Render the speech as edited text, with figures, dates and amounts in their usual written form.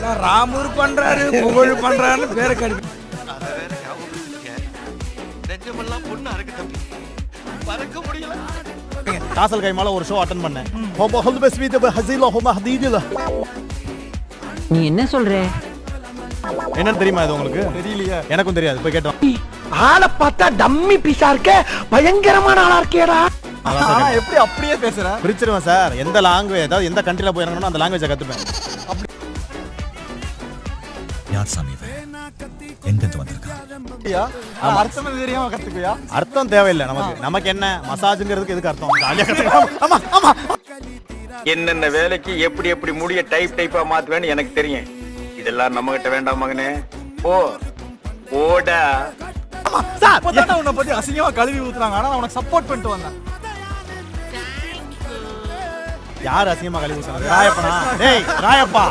எல்லாம் ராமூர் பண்றாரு புகழ் பண்றாருன்னு பேரை கடிப்பு. அத வேற ஞாபகம் நெஞ்சமெல்லாம் பொண்ணா இருக்கு தம்பி, பறக்க முடியல. காசல் கைமால ஒரு ஷோ அட்டெண்ட் பண்ணேன். நீ என்ன சொல்ற? என்னன்னு தெரியுமா இது உங்களுக்கு? தெரியலையா? எனக்கும் தெரியாது, போய் கேட்டோம். ஆளை பார்த்தா டம்மி பீஸா இருக்க, பயங்கரமான ஆளா இருக்கேடா. எப்படி அப்படியே பேசுற? பிரிச்சிருவேன் சார். எந்த லாங்குவேஜ், அதாவது எந்த கண்ட்ரில போய் இறங்கணும் அந்த லாங்குவேஜை கத்துப்பேன். யார் சாமி எங்கிருந்து வந்திருக்கா? அர்த்தம் தெரியாம கத்துக்குயா? அர்த்தம் தேவையில்லை நமக்கு. நமக்கு என்ன மசாஜ்ங்கிறதுக்கு எதுக்கு அர்த்தம்? ஜாலியா கத்துக்கலாம். ஆமா ஆமா. என்னென்ன வேலைக்கு எப்படி எப்படி முடிய டைப்பா மாத்துவேன்னு எனக்கு தெரியும். இதெல்லாம் நம்ம கிட்ட வேண்டாம் மகனே. ஓ ஓடா. ஆமா சார், இப்போதான் உன்னை பத்தி அசிங்கமா கழுவி ஊத்துறாங்க. ஆனா உனக்கு சப்போர்ட் பண்ணிட்டு வந்தேன். யார் அசிங்கமா கழுவி ஊத்துறாங்க? ராயப்பனா? டேய் ராயப்பா.